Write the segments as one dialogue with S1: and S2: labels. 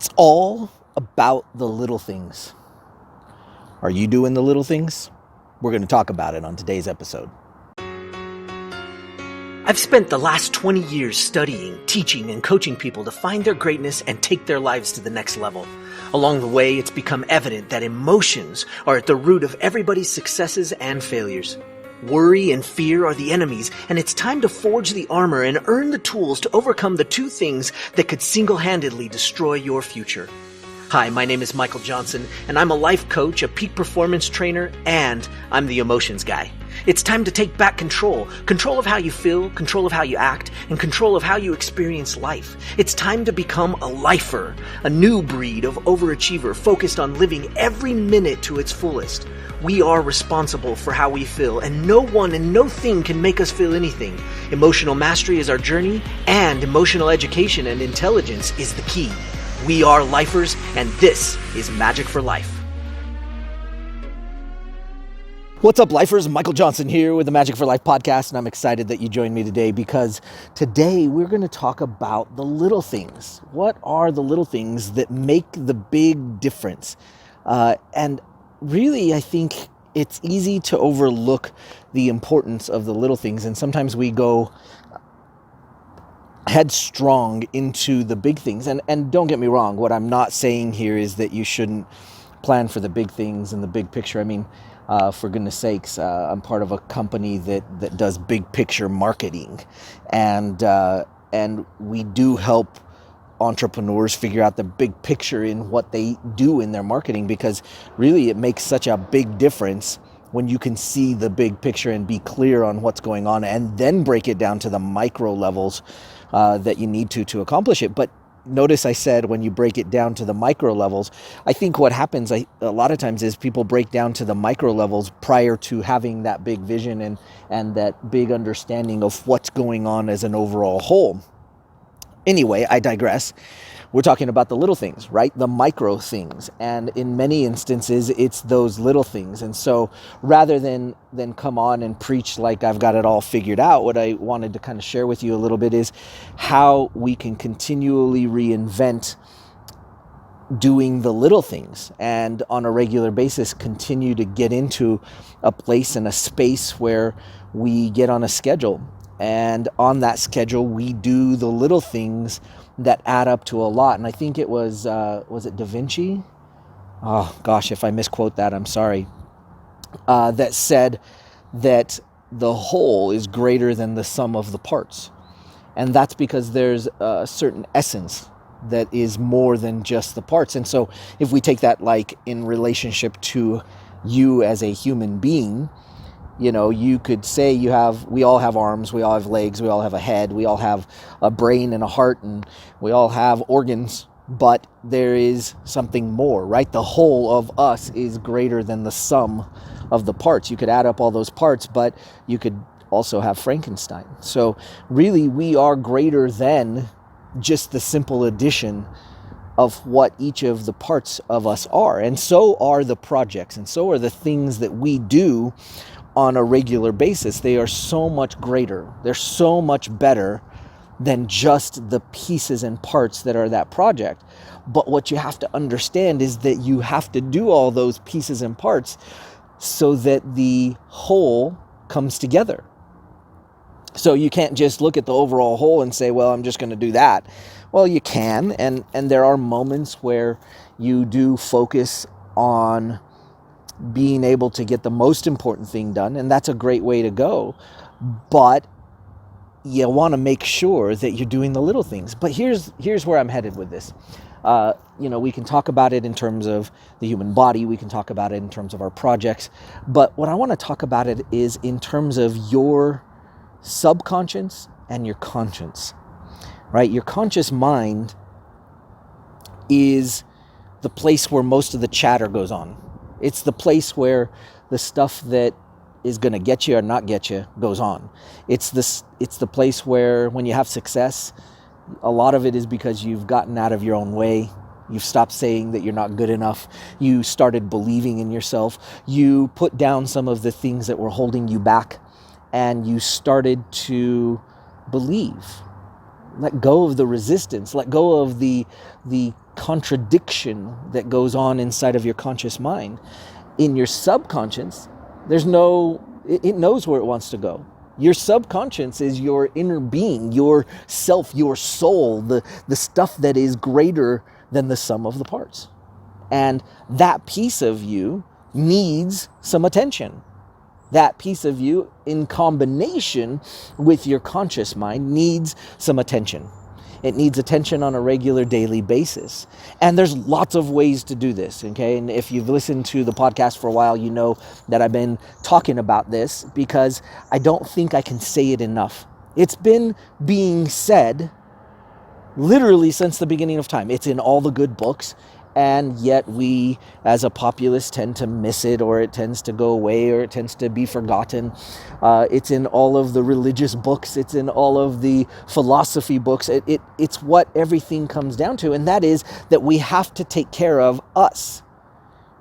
S1: It's all about the little things. Are you doing the little things? We're going to talk about it on today's episode.
S2: I've spent the last 20 years studying, teaching, and coaching people to find their greatness and take their lives to the next level. Along the way, it's become evident that emotions are at the root of everybody's successes and failures. Worry and fear are the enemies, and it's time to forge the armor and earn the tools to overcome the two things that could single-handedly destroy your future. Hi, my name is Michael Johnson, and I'm a life coach, a peak performance trainer, and I'm the emotions guy. It's time to take back control of how you feel, control of how you act, and control of how you experience life. It's time to become a lifer, a new breed of overachiever focused on living every minute to its fullest. We are responsible for how we feel, and no one and no thing can make us feel anything. Emotional mastery is our journey, and emotional education and intelligence is the key. We are lifers, and this is Magic for Life.
S1: What's up, lifers? Michael Johnson here with the Magic for Life podcast, and I'm excited that you joined me today because today we're going to talk about the little things. What are the little things that make the big difference? And really, I think it's easy to overlook the importance of the little things, and sometimes we go headstrong into the big things. And don't get me wrong, what I'm not saying here is that you shouldn't plan for the big things and the big picture. I mean, for goodness sakes, I'm part of a company that does big picture marketing, and we do help entrepreneurs figure out the big picture in what they do in their marketing, because really it makes such a big difference when you can see the big picture and be clear on what's going on, and then break it down to the micro levels that you need to accomplish it. But notice I said when you break it down to the micro levels. I think what happens a lot of times is people break down to the micro levels prior to having that big vision and that big understanding of what's going on as an overall whole. Anyway, I digress. We're talking about the little things, right? The micro things. And in many instances, it's those little things. And so rather than come on and preach like I've got it all figured out, what I wanted to kind of share with you a little bit is how we can continually reinvent doing the little things, and on a regular basis continue to get into a place and a space where we get on a schedule. And on that schedule, we do the little things that add up to a lot. And I think it was it Da Vinci? Oh gosh, if I misquote that, I'm sorry. That said that the whole is greater than the sum of the parts. And that's because there's a certain essence that is more than just the parts. And so if we take that like in relationship to you as a human being, you know, you could say we all have arms, we all have legs, we all have a head, we all have a brain and a heart, and we all have organs, but there is something more, right? The whole of us is greater than the sum of the parts. You could add up all those parts, but you could also have Frankenstein. So really, we are greater than just the simple addition of what each of the parts of us are. And so are the projects, and so are the things that we do on a regular basis. They are so much greater. They're so much better than just the pieces and parts that are that project. But what you have to understand is that you have to do all those pieces and parts so that the whole comes together. So you can't just look at the overall whole and say, well, I'm just going to do that. Well, you can, and there are moments where you do focus on being able to get the most important thing done, and that's a great way to go. But you want to make sure that you're doing the little things. But here's where I'm headed with this. We can talk about it in terms of the human body. We can talk about it in terms of our projects. But what I want to talk about it is in terms of your subconscious and your conscience, right? Your conscious mind is the place where most of the chatter goes on. It's the place where the stuff that is going to get you or not get you goes on. It's the place where when you have success, a lot of it is because you've gotten out of your own way. You've stopped saying that you're not good enough. You started believing in yourself. You put down some of the things that were holding you back, and you started to believe. Let go of the resistance. Let go of the contradiction that goes on inside of your conscious mind. In your subconscious, there's no, it knows where it wants to go. Your subconscious is your inner being, your self, your soul, the stuff that is greater than the sum of the parts. And that piece of you needs some attention. That piece of you, in combination with your conscious mind, needs some attention. It needs attention on a regular daily basis. And there's lots of ways to do this, okay? And if you've listened to the podcast for a while, you know that I've been talking about this because I don't think I can say it enough. It's been being said literally since the beginning of time. It's in all the good books. And yet we, as a populace, tend to miss it, or it tends to go away, or it tends to be forgotten. It's in all of the religious books. It's in all of the philosophy books. It's what everything comes down to, and that is that we have to take care of us,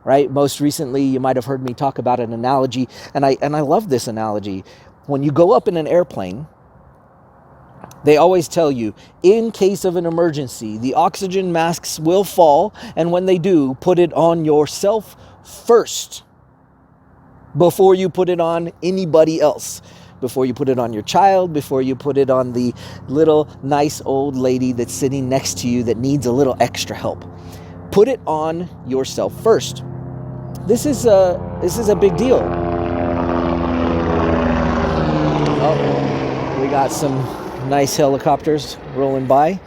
S1: right? Most recently, you might have heard me talk about an analogy, and I love this analogy. When you go up in an airplane, they always tell you, in case of an emergency, the oxygen masks will fall, and when they do, put it on yourself first before you put it on anybody else, before you put it on your child, before you put it on the little nice old lady that's sitting next to you that needs a little extra help. Put it on yourself first. This is a big deal. Oh, we got some nice helicopters rolling by.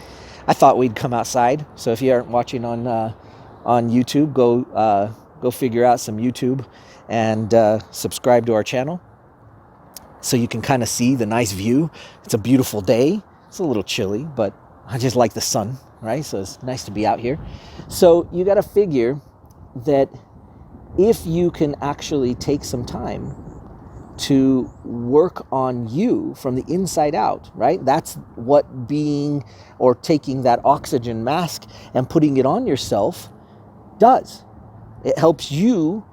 S1: I thought we'd come outside. So if you aren't watching on YouTube, go figure out some YouTube and subscribe to our channel so you can kind of see the nice view. It's a beautiful day. It's a little chilly, but I just like the sun, right? So it's nice to be out here. So you got to figure that if you can actually take some time to work on you from the inside out, right? That's what being or taking that oxygen mask and putting it on yourself does. It helps you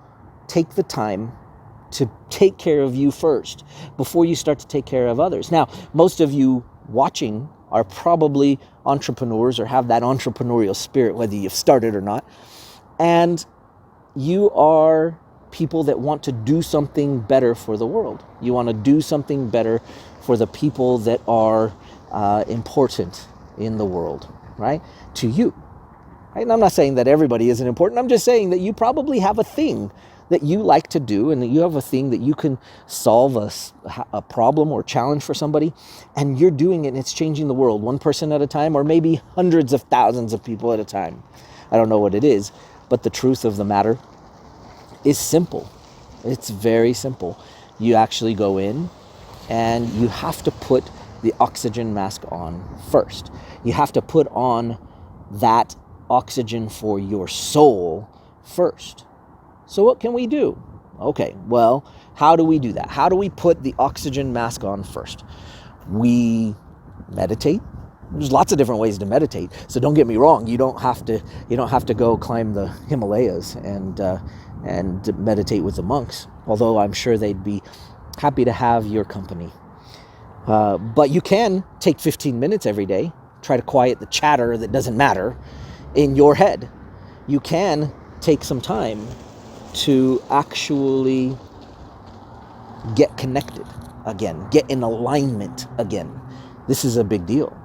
S1: take the time to take care of you first before you start to take care of others. Now, most of you watching are probably entrepreneurs or have that entrepreneurial spirit, whether you've started or not. And you are people that want to do something better for the world. You want to do something better for the people that are important in the world, right? To you. Right? And I'm not saying that everybody isn't important. I'm just saying that you probably have a thing that you like to do, and that you have a thing that you can solve a problem or challenge for somebody, and you're doing it and it's changing the world one person at a time, or maybe hundreds of thousands of people at a time. I don't know what it is, but the truth of the matter is simple. It's very simple. You actually go in and you have to put the oxygen mask on first. You have to put on that oxygen for your soul first. So what can we do? Okay, well, how do we do that? How do we put the oxygen mask on first? We meditate. There's lots of different ways to meditate. So don't get me wrong. You don't have to go climb the Himalayas and meditate with the monks, although I'm sure they'd be happy to have your company. But you can take 15 minutes every day, try to quiet the chatter that doesn't matter in your head. You can take some time to actually get connected again, get in alignment again. This is a big deal.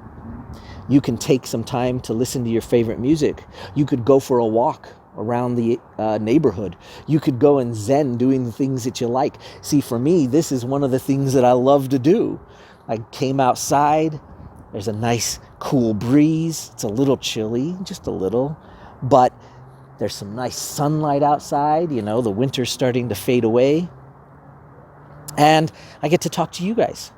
S1: You can take some time to listen to your favorite music. You could go for a walk around the neighborhood. You could go and zen doing the things that you like. See, for me, this is one of the things that I love to do. I came outside. There's a nice cool breeze. It's a little chilly, just a little, but there's some nice sunlight outside. You know, the winter's starting to fade away. And I get to talk to you guys.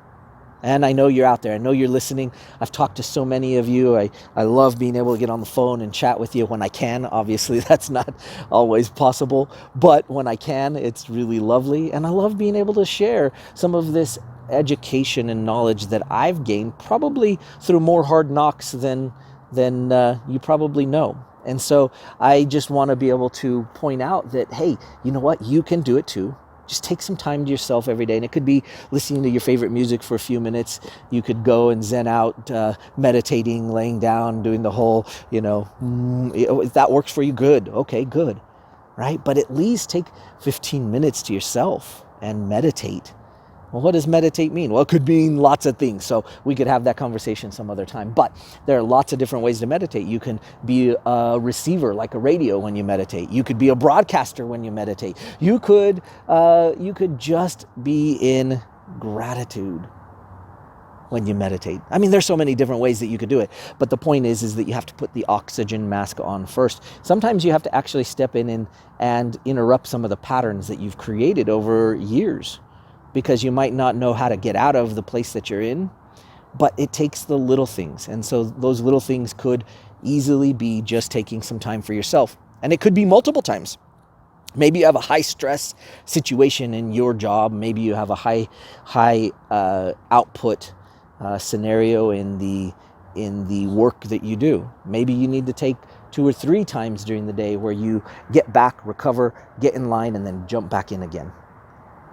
S1: And I know you're out there. I know you're listening. I've talked to so many of you. I love being able to get on the phone and chat with you when I can. Obviously, that's not always possible. But when I can, it's really lovely. And I love being able to share some of this education and knowledge that I've gained, probably through more hard knocks than you probably know. And so I just want to be able to point out that, hey, you know what? You can do it too. Just take some time to yourself every day. And it could be listening to your favorite music for a few minutes. You could go and zen out, meditating, laying down, doing the whole, if that works for you, good. Okay, good. Right? But at least take 15 minutes to yourself and meditate. Well, what does meditate mean? Well, it could mean lots of things. So we could have that conversation some other time. But there are lots of different ways to meditate. You can be a receiver, like a radio, when you meditate. You could be a broadcaster when you meditate. You could just be in gratitude when you meditate. I mean, there's so many different ways that you could do it. But the point is that you have to put the oxygen mask on first. Sometimes you have to actually step in and interrupt some of the patterns that you've created over years, because you might not know how to get out of the place that you're in, but it takes the little things. And so those little things could easily be just taking some time for yourself. And it could be multiple times. Maybe you have a high stress situation in your job. Maybe you have a high output scenario in the work that you do. Maybe you need to take 2 or 3 times during the day where you get back, recover, get in line, and then jump back in again.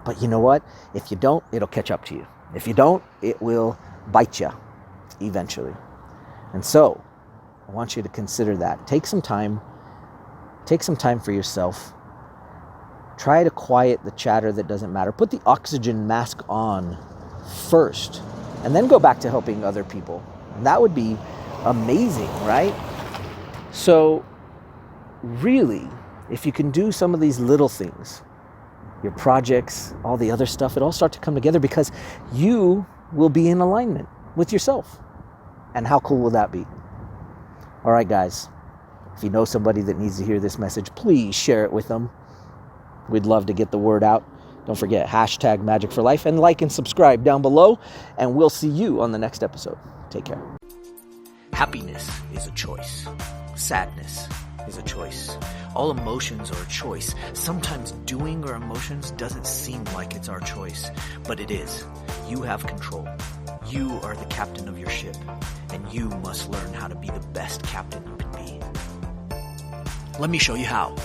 S1: But you know what? If you don't, it'll catch up to you. If you don't, it will bite you eventually. And so I want you to consider that. Take some time for yourself. Try to quiet the chatter that doesn't matter. Put the oxygen mask on first, and then go back to helping other people. And that would be amazing, right? So really, if you can do some of these little things, your projects, all the other stuff, it all start to come together because you will be in alignment with yourself. And how cool will that be? All right, guys, if you know somebody that needs to hear this message, please share it with them. We'd love to get the word out. Don't forget, #Magic for Life, and like and subscribe down below, and we'll see you on the next episode. Take care.
S2: Happiness is a choice. Sadness is a choice. All emotions are a choice. Sometimes doing our emotions doesn't seem like it's our choice, but it is. You have control. You are the captain of your ship, and you must learn how to be the best captain you can be. Let me show you how.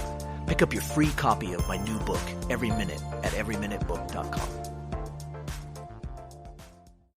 S2: Pick up your free copy of my new book, Every Minute, at everyminutebook.com.